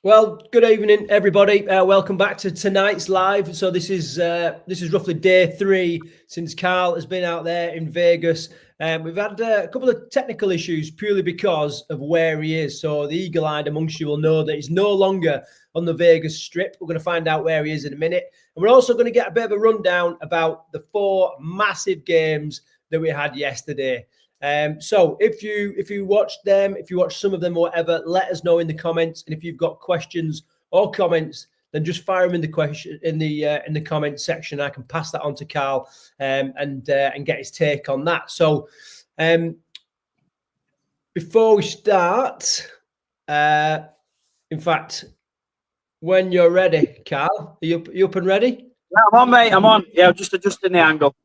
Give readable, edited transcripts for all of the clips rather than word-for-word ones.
Well, good evening, everybody. Welcome back to tonight's live. So this is roughly day 3 since Karl has been out there in Vegas. We've had a couple of technical issues purely because of where he is. So the eagle-eyed amongst you will know that he's no longer on the Vegas Strip. We're going to find out where he is in a minute. And we're also going to get a bit of a rundown about the 4 massive games that we had yesterday. So if you watched them, if you watched some of them or whatever, let us know in the comments. And if you've got questions or comments, then just fire them in the comment section. I can pass that on to Karl and get his take on that. So before we start, in fact, when you're ready, Karl, are you up and ready? Yeah, I'm on, mate. I'm on. Yeah, just adjusting the angle.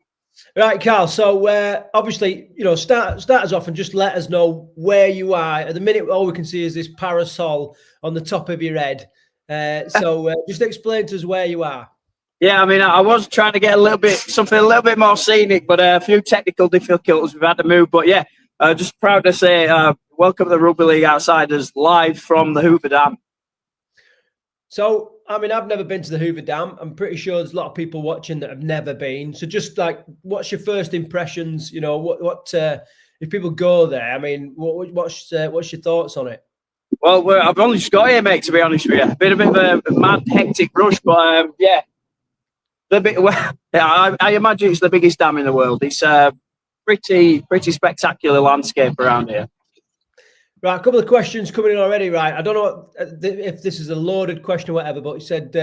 Right, Karl. So obviously, start us off and just let us know where you are. At the minute, all we can see is this parasol on the top of your head. So just explain to us where you are. Yeah, I mean, I was trying to get something a little bit more scenic, but a few technical difficulties we've had to move. But yeah, just proud to say, welcome to the Rugby League Outsiders live from the Hoover Dam. So, I mean, I've never been to the Hoover Dam. I'm pretty sure there's a lot of people watching that have never been. So just like, what's your first impressions? What if people go there, I mean, what's your thoughts on it? Well, I've only just got here, mate, to be honest with you. Been a bit of a mad, hectic rush, but yeah. I imagine it's the biggest dam in the world. It's a pretty spectacular landscape around here. Right, a couple of questions coming in already. Right, I don't know if this is a loaded question or whatever, but he said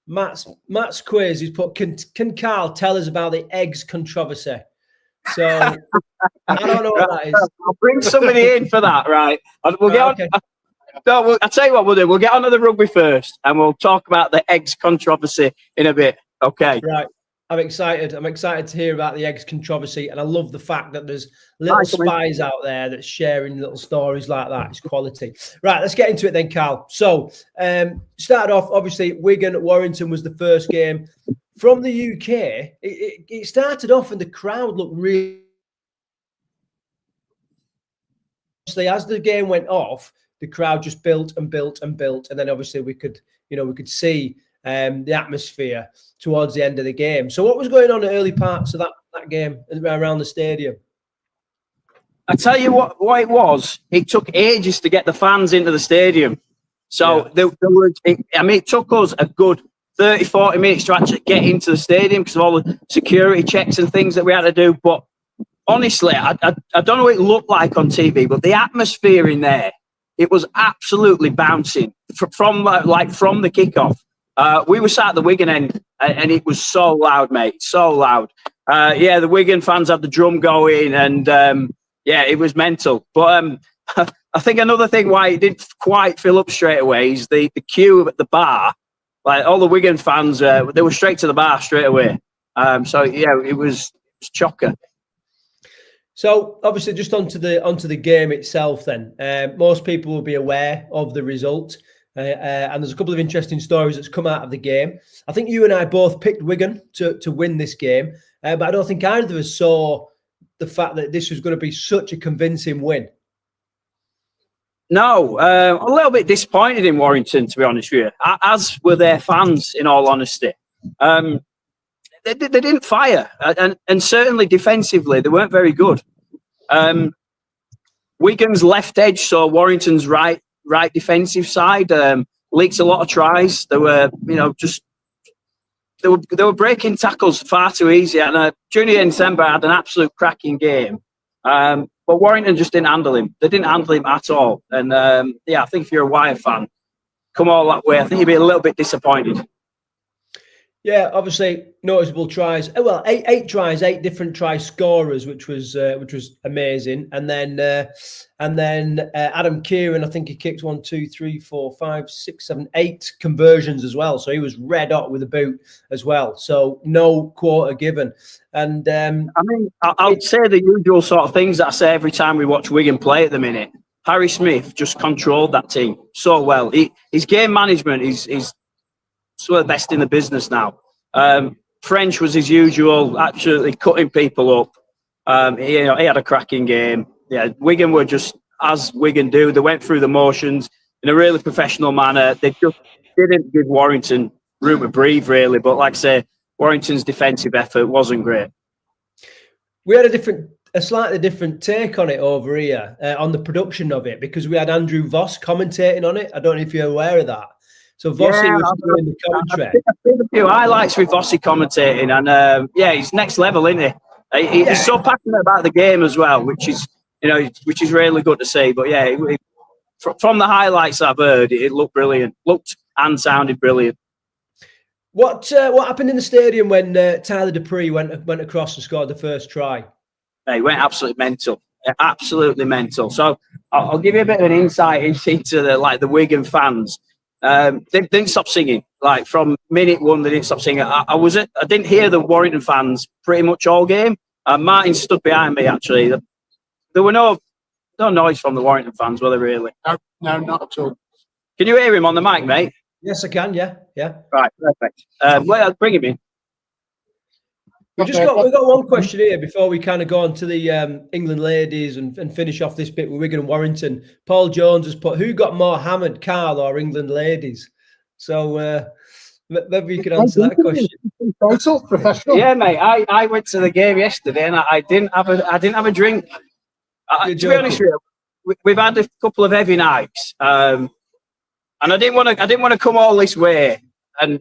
Matt's quiz. He's put, can Karl tell us about the eggs controversy? So I don't know what that is. I'll bring somebody in for that. Right, we'll get on. Okay. I'll tell you what we'll do. We'll get on to the rugby first, and we'll talk about the eggs controversy in a bit. Okay. Right. I'm excited. I'm excited to hear about the eggs controversy, and I love the fact that there's little spies out there that's sharing little stories like that. It's quality. Right, let's get into it then, Karl. So, started off, obviously, Wigan at Warrington was the first game. From the UK, it started off and the crowd looked really... As the game went off, the crowd just built and built and built, and then obviously we could see the atmosphere towards the end of the game. So what was going on in the early parts of that game around the stadium? I tell you what it was. It took ages to get the fans into the stadium. So it took us a good 30, 40 minutes to actually get into the stadium because of all the security checks and things that we had to do. But honestly, I don't know what it looked like on TV, but the atmosphere in there, it was absolutely bouncing from the kickoff. We were sat at the Wigan end, and it was so loud, mate, so loud. The Wigan fans had the drum going, and it was mental. But I think another thing why it didn't quite fill up straight away is the queue at the bar. Like all the Wigan fans, they were straight to the bar straight away. It was chocker. So obviously, just onto the game itself. Then most people will be aware of the result. And there's a couple of interesting stories that's come out of the game. I think you and I both picked Wigan to win this game, but I don't think either of us saw the fact that this was going to be such a convincing win. No, a little bit disappointed in Warrington, to be honest with you, as were their fans, in all honesty. They didn't fire, and certainly defensively, they weren't very good. Wigan's left edge saw Warrington's right defensive side leaked a lot of tries. They were they were breaking tackles far too easy. And Junior and December had an absolute cracking game, but Warrington just didn't handle him. They didn't handle him at all. And I think if you're a Wire fan, come all that way, I think you'd be a little bit disappointed. Yeah, obviously noticeable tries. Well, eight tries, 8 different try scorers, which was amazing. And then Adam Kieran, I think he kicked 1, 2, 3, 4, 5, 6, 7, 8 conversions as well. So he was red hot with a boot as well. So no quarter given. And I'll say the usual sort of things that I say every time we watch Wigan play at the minute. Harry Smith just controlled that team so well. His game management is one of the best in the business now. French was his usual, absolutely cutting people up. He had a cracking game. Yeah, Wigan were just as Wigan do. They went through the motions. in a really professional manner. They just didn't give Warrington room to breathe, really. But like I say, Warrington's defensive effort wasn't great. We had a slightly different take on it over here, on the production of it, because we had Andrew Voss commentating on it. I don't know if you're aware of that. So Vossi was doing the commentary. I've seen a few highlights with Vossi commentating, and he's next level, isn't he? He's so passionate about the game as well, which is really good to see. But yeah, from the highlights I've heard, it looked brilliant, looked and sounded brilliant. What happened in the stadium when Tyler Dupree went across and scored the first try? He went absolutely mental. So I'll give you a bit of an insight into the Wigan fans. They didn't stop singing. Like from minute one, they didn't stop singing. I didn't hear the Warrington fans pretty much all game. Martin stood behind me actually. There were no noise from the Warrington fans, were there really? No, not at all. Can you hear him on the mic, mate? Yes, I can. Yeah. Right, perfect. Well, bring him in. We've got one question here before we kind of go on to the England ladies and finish off this bit with Wigan and Warrington. Paul Jones has put, who got more hammered, Karl or England ladies? So maybe you can answer that question. Total professional. Yeah, mate. I went to the game yesterday and I didn't have a drink. To be honest with you, we've had a couple of heavy nights, and I didn't want to come all this way and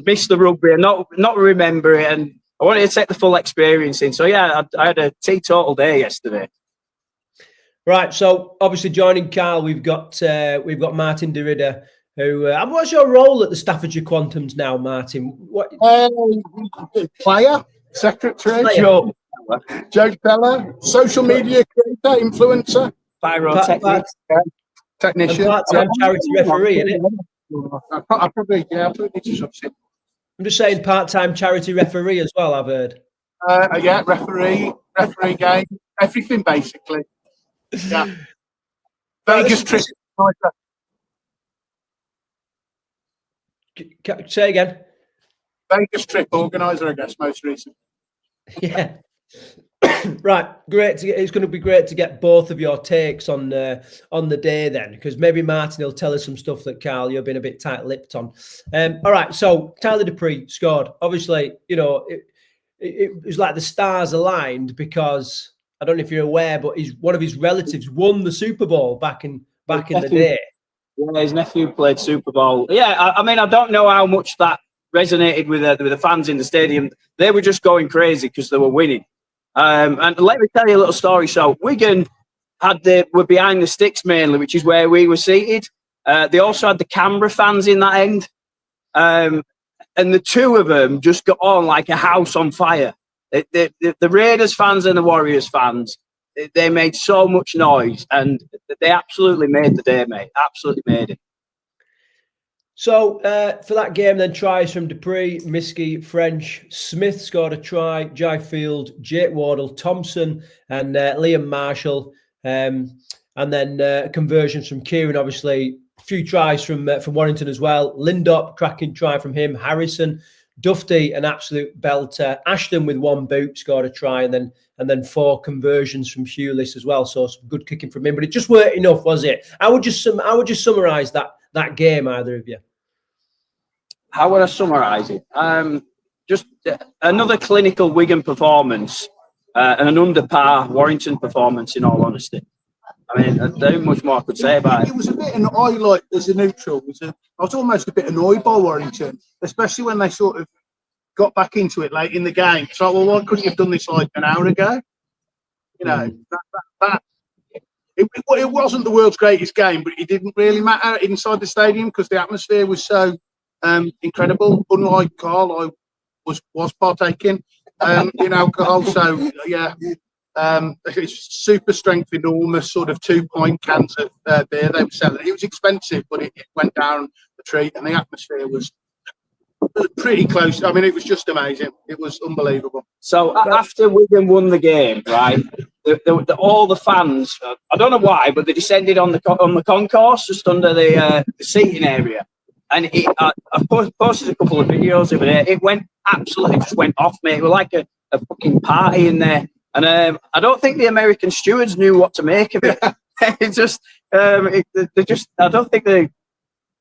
miss the rugby and not remember it, and I wanted to take the full experience in. So yeah, I had a teetotal day yesterday. Right. So obviously joining Karl, we've got Martin de Ridder, who what's your role at the Staffordshire Quantums now, Martin? What Player, secretary, Joe Teller, social media creator, influencer, technician, part-time charity referee, isn't it? I probably need to substitute. I'm just saying part-time charity referee as well, I've heard. Yeah, referee game, everything basically. Yeah. Vegas trip. Say again. Vegas trip organizer, I guess, most recent. Yeah. Right, great. It's going to be great to get both of your takes on the day then, because maybe Martin will tell us some stuff that Karl, you've been a bit tight-lipped on. All right, so Tyler Dupree scored. Obviously, it was like the stars aligned, because I don't know if you're aware, but one of his relatives won the Super Bowl back in the day. Yeah, his nephew played Super Bowl. Yeah, I mean, I don't know how much that resonated with the fans in the stadium. They were just going crazy because they were winning. And let me tell you a little story. So Wigan were behind the sticks mainly, which is where we were seated. They also had the Canberra fans in that end. And the two of them just got on like a house on fire. The Raiders fans and the Warriors fans, they made so much noise, and they absolutely made the day, mate. Absolutely made it. So for that game, then tries from Dupree, Miskey, French, Smith scored a try, Jai Field, Jake Wardle, Thompson, and Liam Marshall, and then conversions from Kieran. Obviously, a few tries from Warrington as well. Lindop, cracking try from him. Harrison, Dufty, an absolute belter. Ashton with one boot scored a try, and then 4 conversions from Hewlett as well. So some good kicking from him, but it just weren't enough, was it? How would you summarise that game, either of you? How would I summarise it? Just another clinical Wigan performance and an under par Warrington performance, in all honesty. I mean, there ain't much more I could say about it. It was a bit annoyed, like, as a neutral. I was almost a bit annoyed by Warrington, especially when they sort of got back into it late in the game. So, well, why couldn't you have done this like an hour ago? You know, it wasn't the world's greatest game, but it didn't really matter inside the stadium because the atmosphere was so incredible. Unlike Karl, I was partaking in alcohol, so yeah. It's super strength, enormous sort of 2-pint cans of beer they were selling. It was expensive, but it went down the treat, and the atmosphere was pretty close. I mean, it was just amazing. It was unbelievable. So after Wigan won the game, right, all the fans, I don't know why, but they descended on the concourse just under the seating area. And I've posted a couple of videos over there. It just went off, mate. It was like a fucking party in there. And I don't think the American stewards knew what to make of it. it's just, they just. I don't think they.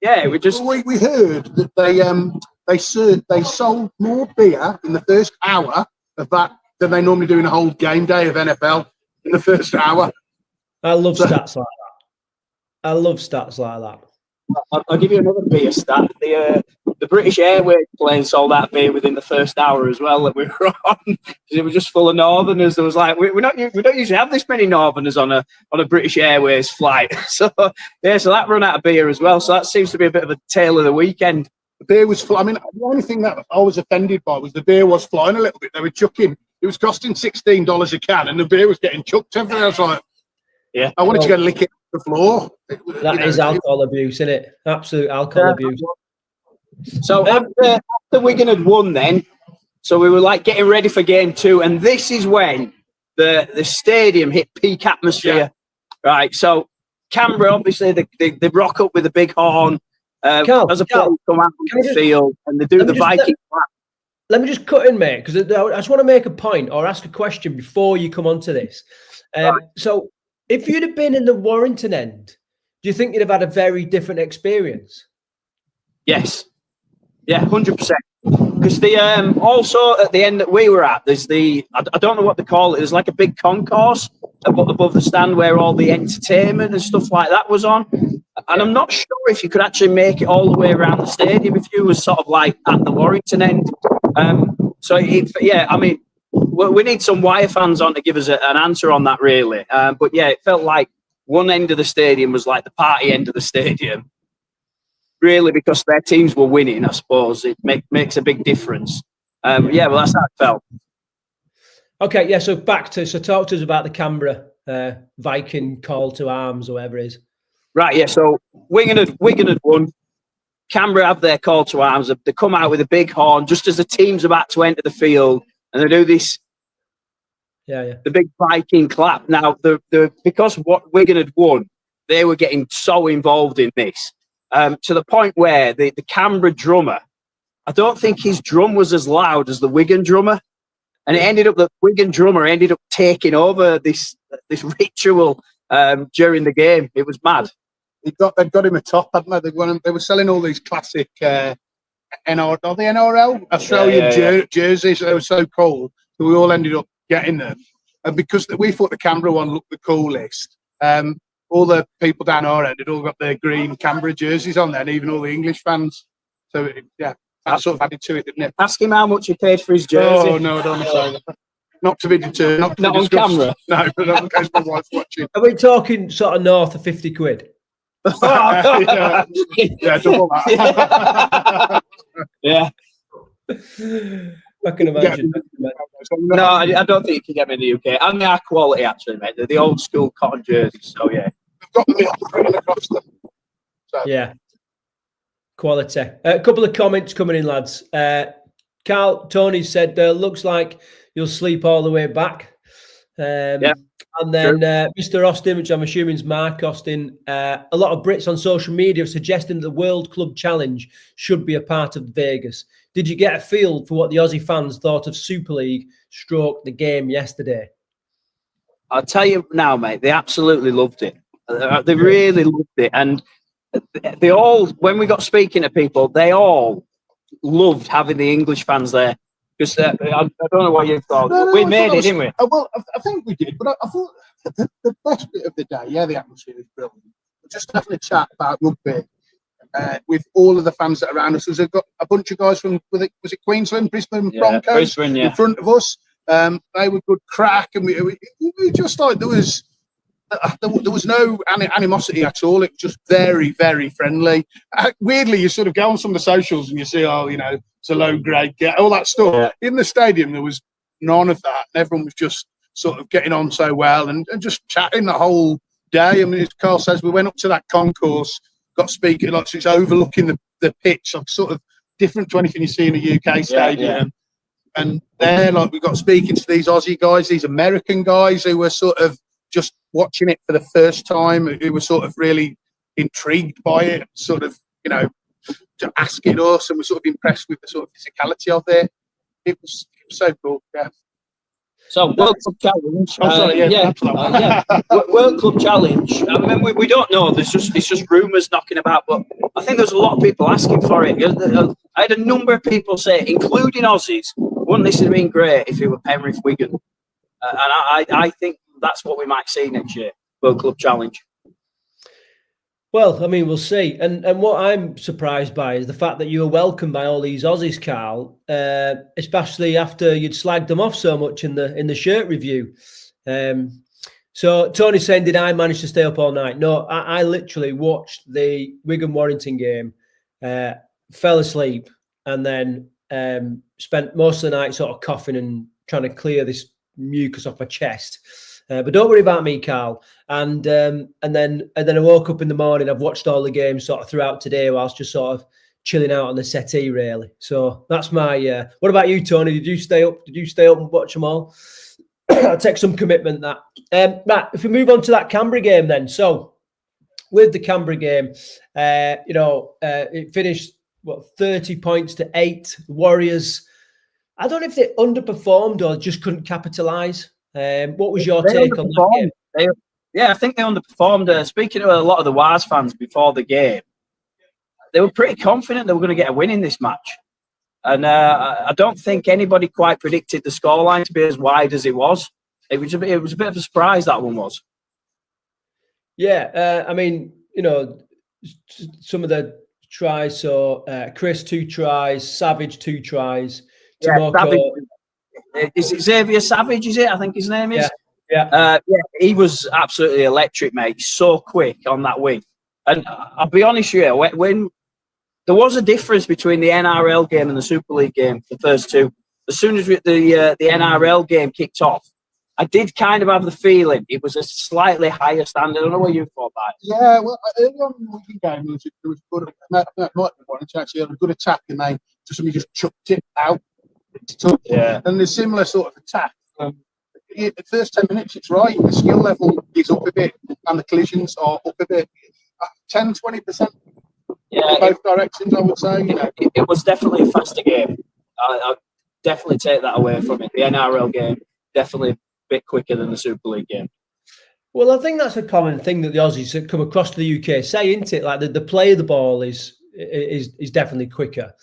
Yeah, we just. Well, we heard that they sold more beer in the first hour of that than they normally do in a whole game day of NFL in the first hour. I love stats like that. I love stats like that. I'll give you another beer stat. The British Airways plane sold out beer within the first hour as well that we were on. It was just full of Northerners. There was like we don't usually have this many Northerners on a British Airways flight. So that run out of beer as well. So that seems to be a bit of a tale of the weekend. The beer was I mean, the only thing that I was offended by was the beer was flying a little bit. They were chucking. It was costing $16 a can, and the beer was getting chucked everywhere. I was like, yeah, I wanted to go lick it off the floor. That is alcohol abuse, isn't it? Absolute alcohol abuse. So after Wigan had won then, so we were like getting ready for game 2, and this is when the stadium hit peak atmosphere. Yeah. Right, so Canberra, obviously, they rock up with a big horn as a player come out on the field, and they do the Viking clap. Let me just cut in, mate, because I just want to make a point or ask a question before you come on to this. Right. So if you'd have been in the Warrington end, do you think you'd have had a very different experience? Yes. Yeah, 100%. Because also at the end that we were at, there's I don't know what they call it. There's like a big concourse above the stand where all the entertainment and stuff like that was on. And I'm not sure if you could actually make it all the way around the stadium if you were sort of like at the Warrington end. I mean, we need some Wire fans on to give us an answer on that, really. But yeah, it felt like one end of the stadium was like the party end of the stadium. Really, because their teams were winning, I suppose it makes a big difference. Yeah, well, that's how it felt. Okay, yeah. So talk to us about the Canberra Viking call to arms, or whatever it is. Right, yeah. So Wigan had won. Canberra have their call to arms. They come out with a big horn just as the team's about to enter the field, and they do this. Yeah. The big Viking clap. Now, because what Wigan had won, they were getting so involved in this. To the point where the Canberra drummer, I don't think his drum was as loud as the Wigan drummer. And it ended up that Wigan drummer ended up taking over this ritual during the game. It was mad. They'd got him a top, hadn't they? They were selling all these classic NRL Australian jerseys. They were so cool. So we all ended up getting them. And because we thought the Canberra one looked the coolest, all the people down our end had all got their green Canberra jerseys on there, and even all the English fans. So, that sort of added to it, didn't it? Ask him how much he paid for his jersey. Oh, no, I don't want to say that. Not to be deterred. Not on camera? No, but not in case my wife's watching. Are we talking sort of north of 50 quid? Yeah, double that. Yeah. I can imagine. No, I don't think you can get them in the UK. And they are quality, actually, mate. They're the old school cotton jerseys, so yeah. They've got them across them. So. Yeah. Quality. A couple of comments coming in, lads. Karl, Tony said, looks like you'll sleep all the way back. Yeah. And then Mr. Austin, which I'm assuming is Mark Austin, a lot of Brits on social media are suggesting that the World Club Challenge should be a part of Vegas. Did you get a feel for what the Aussie fans thought of Super League stroke the game yesterday? I'll tell you now, mate, they absolutely loved it. They really loved it. And they all, when we got speaking to people, they all loved having the English fans there. Because I don't know what you thought. We made it, didn't we? Well, I think we did. But I thought the best bit of the day, the atmosphere was brilliant. Just having a chat about rugby with all of the fans that are around us. We've got a bunch of guys from, was it Queensland, Brisbane Broncos in front of us. They were good crack. And we just like, there was no animosity at all. It was just very, very friendly. Weirdly, you sort of go on some of the socials and you see, it's a low grade get, all that stuff. Yeah. In the stadium, there was none of that. And everyone was just sort of getting on so well and just chatting the whole day. I mean, as Karl says, we went up to that concourse, got speaking, so it's overlooking the pitch, sort of different to anything you see in a UK stadium. Yeah. And there, we got speaking to these Aussie guys, these American guys who were sort of just watching it for the first time, who were sort of really intrigued by it, sort of, asking us, and we're sort of impressed with the sort of physicality of it. It was so cool, yeah. So World Club Challenge. Oh, sorry, World Club Challenge. I mean, we don't know. It's just rumours knocking about, but I think there's a lot of people asking for it. I had a number of people say, including Aussies, wouldn't this have been great if it were Penrith Wigan? And I think that's what we might see next year. World Club Challenge. Well, I mean, we'll see. And what I'm surprised by is the fact that you were welcomed by all these Aussies, Karl, especially after you'd slagged them off so much in the shirt review. So Tony's saying, did I manage to stay up all night? No, I literally watched the Wigan Warrington game, fell asleep, and then spent most of the night sort of coughing and trying to clear this mucus off my chest. But don't worry about me, Karl. And then I woke up in the morning. I've watched all the games sort of throughout today, whilst just sort of chilling out on the settee, really. So that's my. What about you, Tony? Did you stay up? Did you stay up and watch them all? I'll take some commitment that. Matt, if we move on to that Canberra game, then. So with the Canberra game, it finished 30 points to 8. The Warriors. I don't know if they underperformed or just couldn't capitalise. What was your take on that game? I think they underperformed. Speaking to a lot of the Wars fans before the game, they were pretty confident they were going to get a win in this match. And I don't think anybody quite predicted the scoreline to be as wide as it was. It was a bit of a surprise, that one was. Yeah, I mean, some of the tries. So Chris, 2 tries. Savage, 2 tries. Savage. Is it Xavier Savage, is it? I think his name is. Yeah. He was absolutely electric, mate. So quick on that wing. And I'll be honest with you, when there was a difference between the NRL game and the Super League game, the first two, as soon as the NRL game kicked off, I did kind of have the feeling it was a slightly higher standard. I don't know what you thought about it. Yeah, well, early on in the Wigan game, there was good. Warrington actually had a good attack, and they just chucked it out. And the similar sort of attack. The first 10 minutes, it's right. The skill level is up a bit, and the collisions are up a bit. 10-20%. Both directions, I would say. It was definitely a faster game. I definitely take that away from it. The NRL game definitely a bit quicker than the Super League game. Well, I think that's a common thing that the Aussies that come across to the UK say, isn't it? Like the play of the ball is definitely quicker.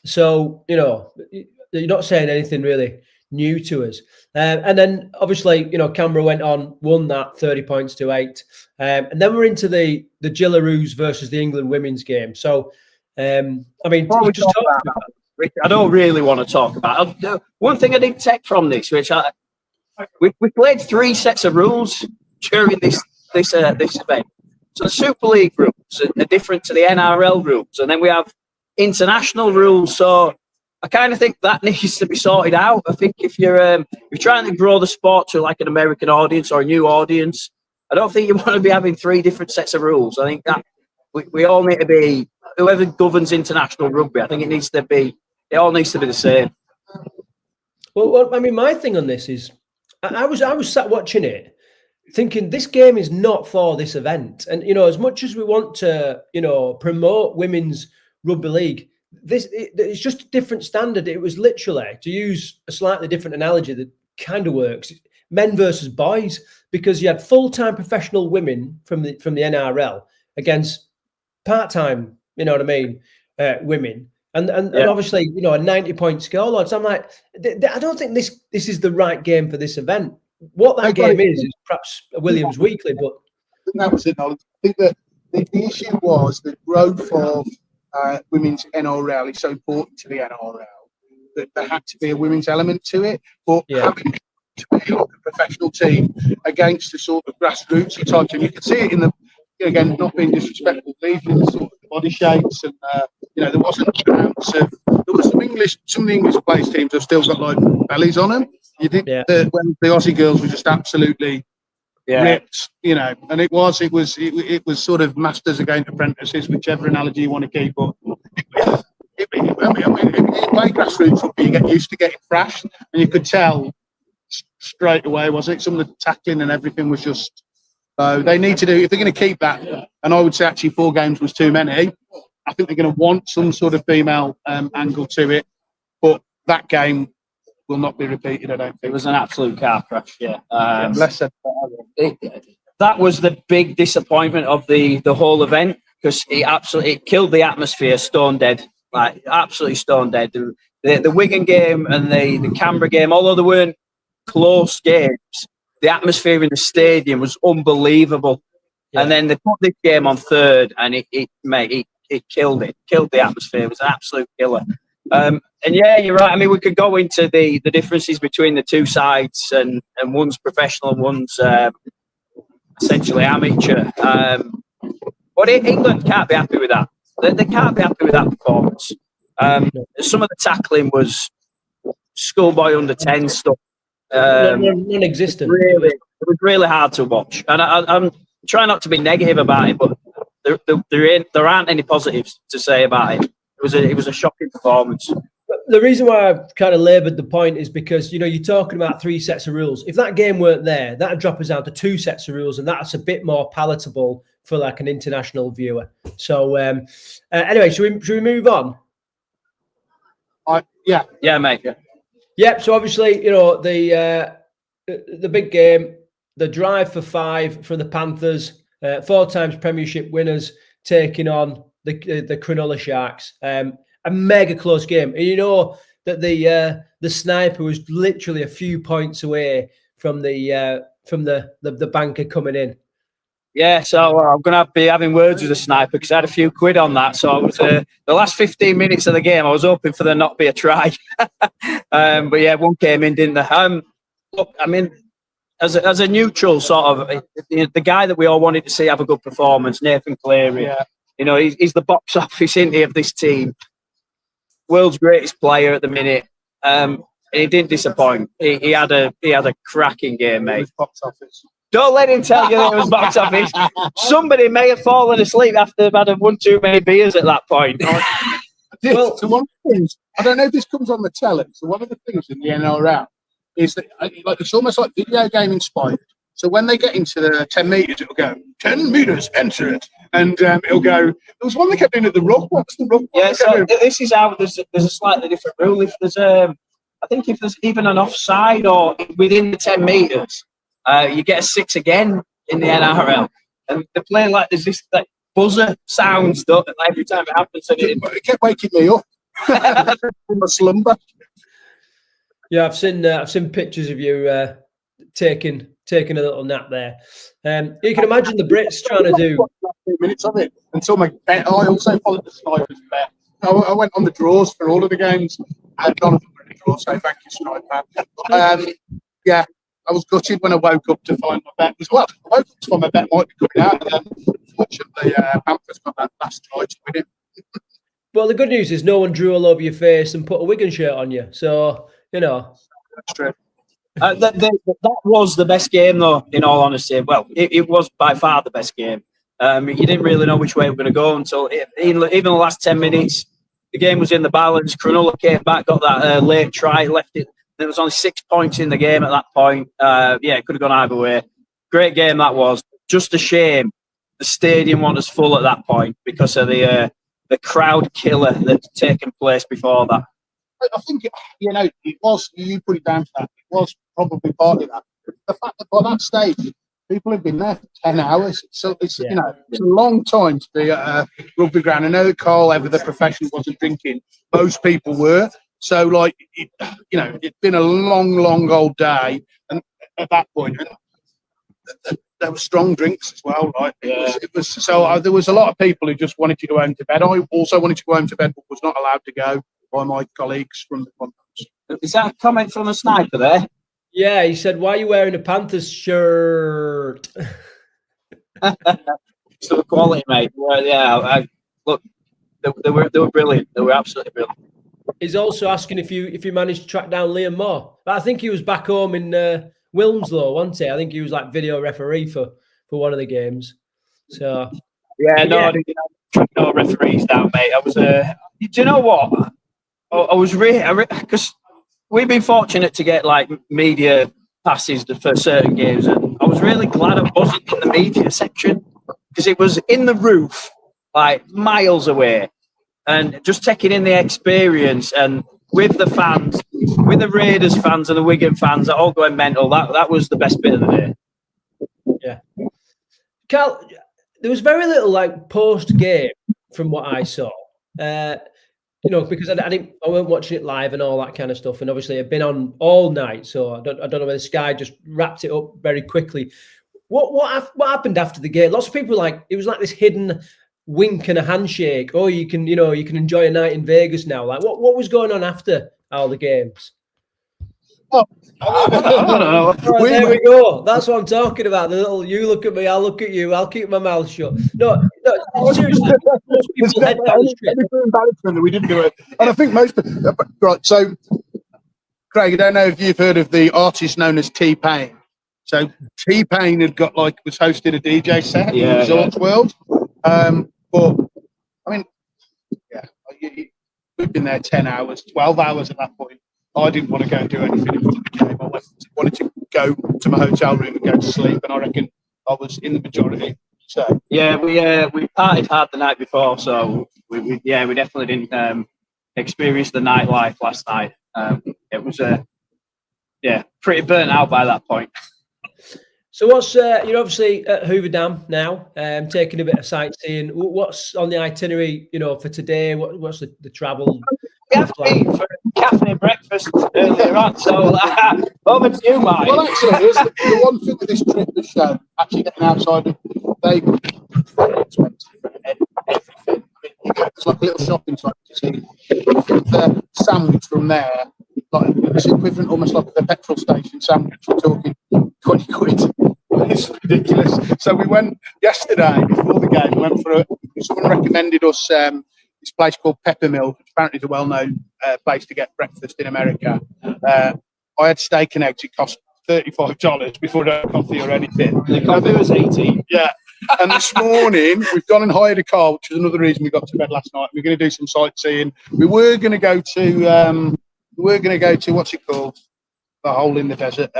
So, you're not saying anything really new to us. And then, obviously, Canberra went on, won that 30 points to 8. And then we're into the Gillaroos versus the England women's game. So, I mean, I don't really want to talk about it. One thing I did take from this, which we played 3 sets of rules during this event. So the Super League rules are different to the NRL rules. And then we have international rules, so I kind of think that needs to be sorted out. I think if you're trying to grow the sport to like an American audience or a new audience, I don't think you want to be having 3 different sets of rules. I think that we all need to be, whoever governs international rugby, I think it all needs to be the same. Well, I mean, my thing on this is, I was sat watching it, thinking this game is not for this event, and as much as we want to, promote women's rugby league, it's just a different standard. It was literally, to use a slightly different analogy that kind of works, men versus boys, because you had full-time professional women from the NRL against part-time, women, and obviously, a 90-point scoreline. So I'm like, I don't think this is the right game for this event. What that game is perhaps a Williams Weekly, but that was it. I think that the issue was the growth of women's NRL is so important to the NRL that there had to be a women's element to it. But having to be like a professional team against the sort of grassroots type team, you can see it in the, again, not being disrespectful, leaving the sort of body shapes, and there wasn't an ounce of. There was some of the English players teams have still got like bellies on them. You did when the Aussie girls were just absolutely ripped, and it was sort of masters against apprentices, whichever analogy you want to keep. But if you play grassroots rugby, you get used to getting thrashed, and you could tell straight away, was it? Some of the tackling and everything was just. So they need to do, if they're going to keep that, and I would say actually 4 games was too many. I think they're going to want some sort of female angle to it, but that game will not be repeated, I don't think. It was an absolute car crash, yeah. Less said. That was the big disappointment of the whole event, because it killed the atmosphere, stone dead, like absolutely stone dead. The Wigan game and the Canberra game, although they weren't close games, the atmosphere in the stadium was unbelievable. Yeah. And then they put this game on third, and it killed it, killed the atmosphere. It was an absolute killer. And yeah, you're right. I mean, we could go into the differences between the two sides, and one's professional and one's essentially amateur. But England can't be happy with that. They can't be happy with that performance. Some of the tackling was schoolboy under 10 stuff. Non-existent. It was really hard to watch, and I'm trying not to be negative about it, but there aren't any positives to say about it. It was a shocking performance. The reason why I've kind of laboured the point is because, you know, you're talking about 3 sets of rules. If that game weren't there, that'd drop us down to 2 sets of rules, and that's a bit more palatable for like an international viewer. So anyway, should we move on? Yeah, mate. Yeah. Yep. So obviously, you know, the big game, the drive for 5 from the Panthers, 4 times Premiership winners, taking on the Cronulla Sharks. A mega close game, and you know that the sniper was literally a few points away from the banker coming in. Yeah, so I'm going to be having words with the sniper, because I had a few quid on that. So I was the last 15 minutes of the game, I was hoping for there not be a try. But yeah, one came in, didn't they? Look, I mean, as a neutral sort of, the guy that we all wanted to see have a good performance, Nathan Cleary. Yeah. You know, he's the box office, isn't he, of this team? World's greatest player at the minute. He didn't disappoint. He had a cracking game, mate. Box office. Don't let him tell you that it was box office. Somebody may have fallen asleep after they've had one too many beers at that point. Well, so one of the things, I don't know if this comes on the telly, so one of the things in the NRL is that it's almost like video game inspired. So when they get into the 10 metres, it'll go, 10 metres, enter it. And it'll go, there was one they kept doing at the ruck. What's the ruck? Yeah, so this is how there's a slightly different rule. If there's I think if there's even an offside or within the 10 metres, you get a 6 again in the NRL. And they play like there's this like buzzer sounds every time it happens. And it kept waking me up from a slumber. Yeah, I've seen pictures of you taking a little nap there. You can imagine the Brits trying to do 2 minutes of it until my bet. I also followed the Snipers bet. I went on the draws for all of the games, and none of them were in the draw. So thank you, Sniper. Yeah, I was gutted when I woke up to find my bet was I woke up to find my bet might be coming out, and then fortunately, Panthers got that last try to win it. Well, the good news is no one drew all over your face and put a Wigan shirt on you. So you know that's true. That was the best game, though, in all honesty. Well, it was by far the best game. You didn't really know which way we were going to go until even the last 10 minutes, the game was in the balance. Cronulla came back, got that late try, left it. There was only 6 points in the game at that point. It could have gone either way. Great game that was. Just a shame the stadium wasn't as full at that point because of the crowd killer that's taken place before that. I think, it was, you put it down to that, it was probably partly that. The fact that by that stage, people have been there for 10 hours. So it's a long time to be at a rugby ground. I know that Karl, ever the profession, wasn't drinking. Most people were. So, it'd been a long, long old day. And at that point, there were strong drinks as well. There was a lot of people who just wanted to go home to bed. I also wanted to go home to bed, but was not allowed to go by my colleagues from the Panthers. Is that a comment from a sniper there? Yeah, he said, "Why are you wearing a Panthers shirt?" It's the quality, mate. Look, they were brilliant. They were absolutely brilliant. He's also asking if you managed to track down Liam Moore. But I think he was back home in Wilmslow, wasn't he? I think he was like video referee for one of the games. So I didn't track no referees down, mate. I was do you know what? I was really because we've been fortunate to get like media passes for certain games, and I was really glad I wasn't in the media section because it was in the roof, like miles away, and just taking in the experience and with the fans, with the Raiders fans and the Wigan fans all going mental, that was the best bit of the day. Yeah. Karl, there was very little like post game from what I saw. Because I weren't watching it live and all that kind of stuff, and obviously it'd been on all night, so I don't know whether Sky just wrapped it up very quickly. What happened after the game? Lots of people it was like this hidden wink and a handshake. Oh, you can enjoy a night in Vegas now. Like what was going on after all the games? Oh, I don't know. Oh, there we go. That's what I'm talking about. The little you look at me, I'll look at you. I'll keep my mouth shut. No, seriously. Most people head down the street. Embarrassment that we didn't do it, and I think most right. So, Craig, I don't know if you've heard of the artist known as T-Pain. So T-Pain had was hosted a DJ set in Resorts World. But I mean, we've been there 10 hours, 12 hours at that point. I didn't want to go and do anything after the game. I wanted to go to my hotel room and go to sleep, and I reckon I was in the majority. So yeah, we partied hard the night before, so we definitely didn't experience the nightlife last night. It was pretty burnt out by that point. So what's you're obviously at Hoover Dam now, taking a bit of sightseeing. What's on the itinerary, for today? What's the travel? We have to eat for cafe breakfast earlier on, so over to you, Mike. Well, actually, the one thing with this trip was actually getting outside of Vegas. Expensive for everything. It's like a little shopping type to see. The sandwich from there, it's equivalent almost like the petrol station sandwich. We're talking 20 quid. It's ridiculous. So we went yesterday before the game. We went for someone recommended us this place called Peppermill, which apparently is a well-known place to get breakfast in America. I had steak and eggs. It cost $35 before the coffee or anything. The coffee was 18. Yeah. And this morning we've gone and hired a car, which was another reason we got to bed last night. We're going to do some sightseeing. We were going to go to what's it called? The hole in the desert.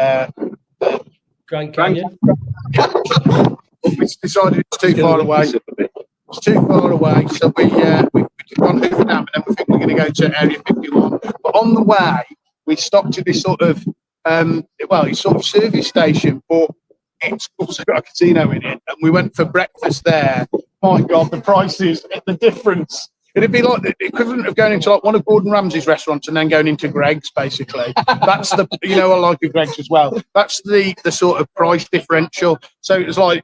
Grand Canyon. We decided it's too far away. It's too far away, so we've gone Hoover Dam, and then we think we're going to go to Area 51. But on the way, we stopped at this sort of it's sort of service station, but it's also got a casino in it. And we went for breakfast there. My God, the prices, the difference. It'd be like the equivalent of going into one of Gordon Ramsay's restaurants and then going into Greg's, basically. That's I like a Greg's as well. That's the sort of price differential. So it was like,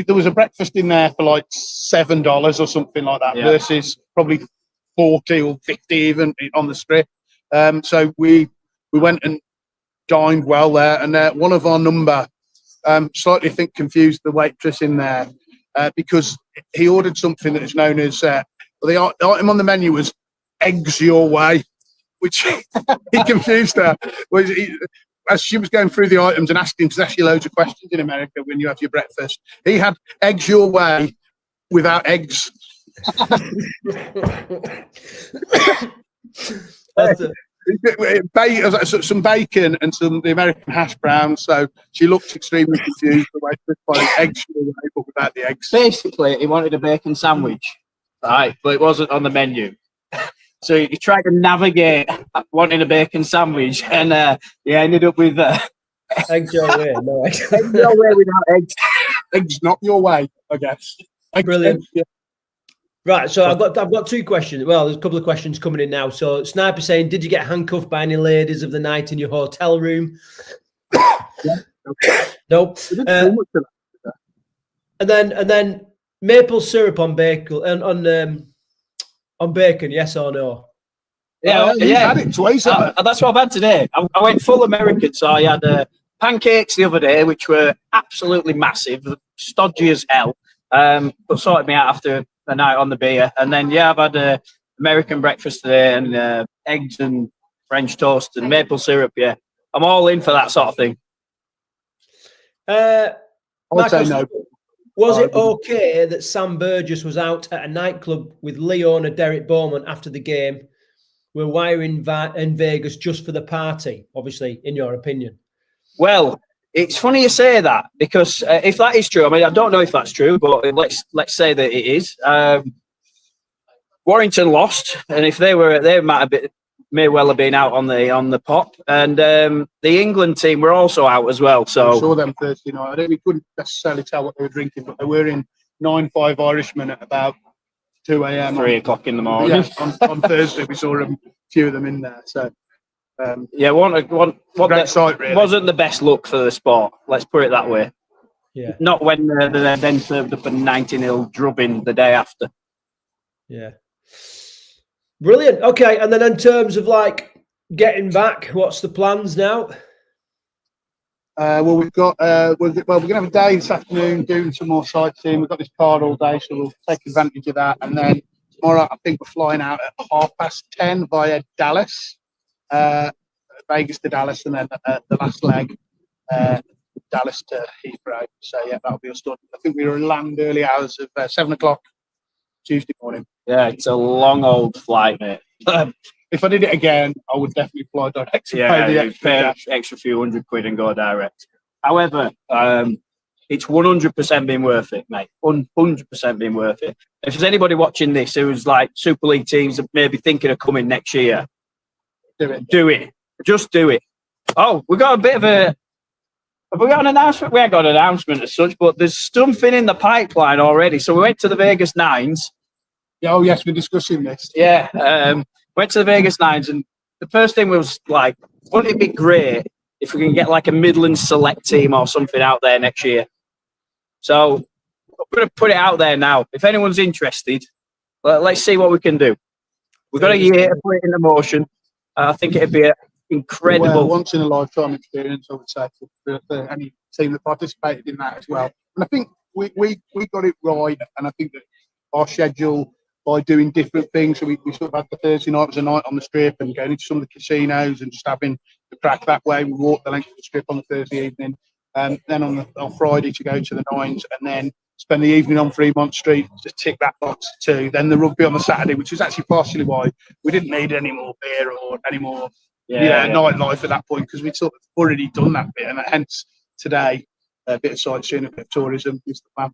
there was a breakfast in there for like $7 or something like that, versus probably 40 or 50 even on the strip. So we went and dined well there, and one of our number slightly confused the waitress in there because he ordered something that is known as the item on the menu was eggs your way, which he confused her. As she was going through the items and asking, because ask you loads of questions in America when you have your breakfast, he had eggs your way without eggs. Some bacon and the American hash browns. So she looked extremely confused by eggs your way, but without the eggs. Basically, he wanted a bacon sandwich, right? But it wasn't on the menu. So he tried to navigate wanting a bacon sandwich, and he ended up with eggs your way. No eggs. Eggs your way without eggs. Eggs not your way, I guess. Brilliant. Yeah. Right, so I've got two questions. Well, there's a couple of questions coming in now. So Sniper saying, did you get handcuffed by any ladies of the night in your hotel room? No. And then maple syrup on bacon on bacon, yes or no? Yeah. Had it twice. That's what I've had today. I went full American, so I had pancakes the other day, which were absolutely massive, stodgy as hell, but sorted me out after a night on the beer. And then, I've had American breakfast today, and eggs and French toast and maple syrup, I'm all in for that sort of thing. I would say no. Was it okay that Sam Burgess was out at a nightclub with Lee owner Derek Bowman after the game? We're wiring in Vegas just for the party, obviously, in your opinion. Well, it's funny you say that, because if that is true, I mean, I don't know if that's true, but let's say that it is. Warrington lost, and if they might have may well have been out on the pop, and the England team were also out as well. So I saw them Thursday night. I think we couldn't necessarily tell what they were drinking, but they were in 9-5 Irishmen at about 2 a.m. 3 o'clock in the morning. Yeah, on Thursday we saw a few of them in there. So great sight, really. Wasn't the best look for the sport. Let's put it that way. Yeah. Not when they then served up a 90-0 drubbing the day after. Yeah. Brilliant. Okay, and then in terms of like getting back, what's the plans now? Well, we're gonna have a day this afternoon doing some more sightseeing. We've got this card all day, so we'll take advantage of that. And then tomorrow, I think we're flying out at 10:30 via Dallas, Vegas to Dallas, and then the last leg, Dallas to Heathrow. So yeah, that'll be us done. I think we will land early hours of 7 o'clock Tuesday morning. Yeah, it's a long old flight, mate. If I did it again, I would definitely fly direct. Pay extra few £100 and go direct. However, it's 100% been worth it, mate. 100% been worth it. If there's anybody watching this who's like Super League teams that maybe thinking of coming next year, do it. Just do it. Oh, we got a bit of a. Have we got an announcement? We ain't got an announcement as such, but there's something in the pipeline already. So we went to the Vegas Nines. Oh yes, we're discussing this. Yeah, went to the Vegas Nines, and the first thing was like, wouldn't it be great if we can get like a Midlands select team or something out there next year? So I'm going to put it out there now. If anyone's interested, let's see what we can do. We've got a year to put it into motion. I think it'd be an incredible, once in a lifetime experience, I would say, for any team that participated in that as well. And I think we got it right, and I think that our schedule, by doing different things, so we sort of had the Thursday night as a night on the strip and going into some of the casinos and just having the crack that way. We walked the length of the strip on the Thursday evening, and then on Friday to go to the Nines, and then spend the evening on Fremont Street to tick that box too. Then the rugby on the Saturday, which was actually partially why we didn't need any more beer or any more nightlife at that point, because we'd sort of already done that bit, and hence today a bit of sightseeing, a bit of tourism is the plan.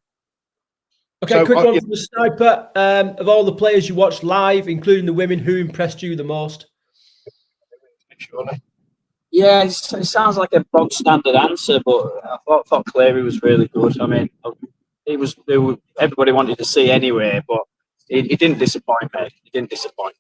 Okay, so, quick one from the sniper. Of all the players you watched live, including the women, who impressed you the most? Yeah, it sounds like a bog standard answer, but I thought Cleary was really good. I mean, everybody wanted to see anyway, but he didn't disappoint, mate. He didn't disappoint.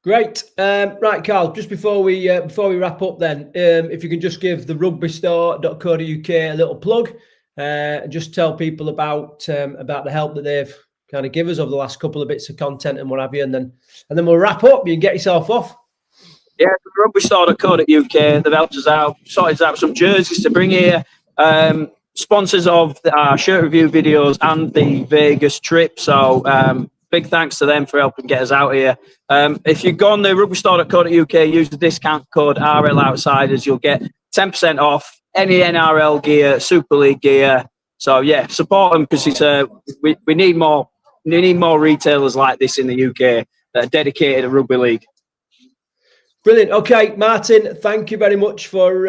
Great. Right, Karl, just before we wrap up then, if you can just give the rugbystore.co.uk a little plug, and just tell people about the help that they've kind of given us over the last couple of bits of content and what have you, and then we'll wrap up. You can get yourself off. Yeah, rugbystore.co.uk. They've helped us out, sorted out some jerseys to bring here. Sponsors of our shirt review videos and the Vegas trip. So big thanks to them for helping get us out here. If you go on the rugbystore.co.uk, use the discount code RL Outsiders, you'll get 10% off any NRL gear, Super League gear. So yeah, support them, because it's we need more. We need more retailers like this in the UK that are dedicated to rugby league. Brilliant. Okay, Martin, thank you very much for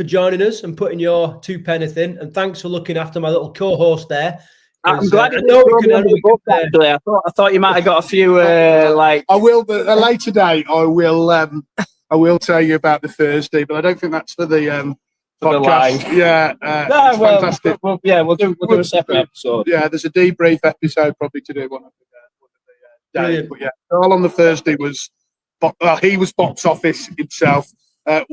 joining us and putting your 2 penneth in, and thanks for looking after my little co-host there. I'm glad you know we can. I thought you might have got a few like. I will, but at a later date, I will tell you about the Thursday, but I don't think that's for the podcast. Yeah, fantastic. We'll do a separate episode. Yeah, there's a debrief episode probably to do one of the days. But yeah, all on the Thursday was. He was box office himself. All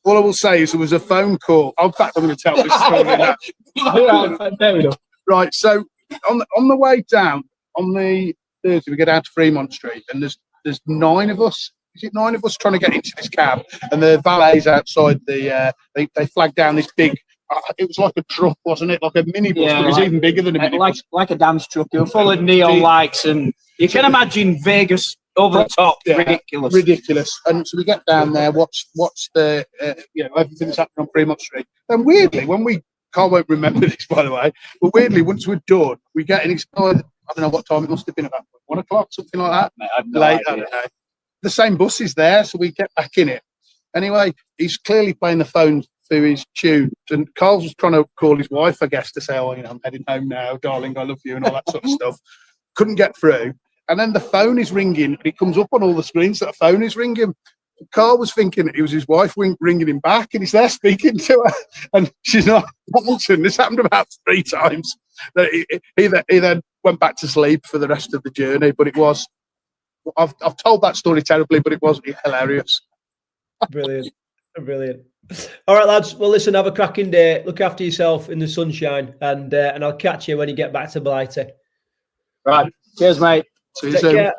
I will say is there was a phone call. In fact, I'm going to tell this story now. Right, so on the way down on the Thursday, we go down to Fremont Street, and there's 9 of us. Is it 9 of us trying to get into this cab? And the valet's outside the. They flagged down this big. It was like a truck, wasn't it? Like a minibus, but it was even bigger than a minibus. Like a dance truck. It was full of neon lights, and you can imagine Vegas over the top. Yeah, ridiculous. And so we get down there, watch the everything that's happening on Fremont Street. And weirdly, when Karl won't remember this, by the way, but weirdly, once we're done, we get inside. I don't know what time it must have been, about 1 o'clock, something like that. Mate, I've no idea. I don't know. The same bus is there, so we get back in it. Anyway, he's clearly playing the phone through his tunes, and Karl was trying to call his wife, I guess, to say, "Oh, I'm heading home now, darling, I love you," and all that sort of stuff. Couldn't get through, and then the phone is ringing. It comes up on all the screens that a phone is ringing. Karl was thinking it was his wife ringing him back, and he's there speaking to her, and she's not answering. This happened about 3 times. He then went back to sleep for the rest of the journey. But it was, I've told that story terribly, but it was hilarious. Brilliant. All right, lads. Well, listen, have a cracking day. Look after yourself in the sunshine, and I'll catch you when you get back to Blighty. Right. Cheers, mate. See you soon. Care.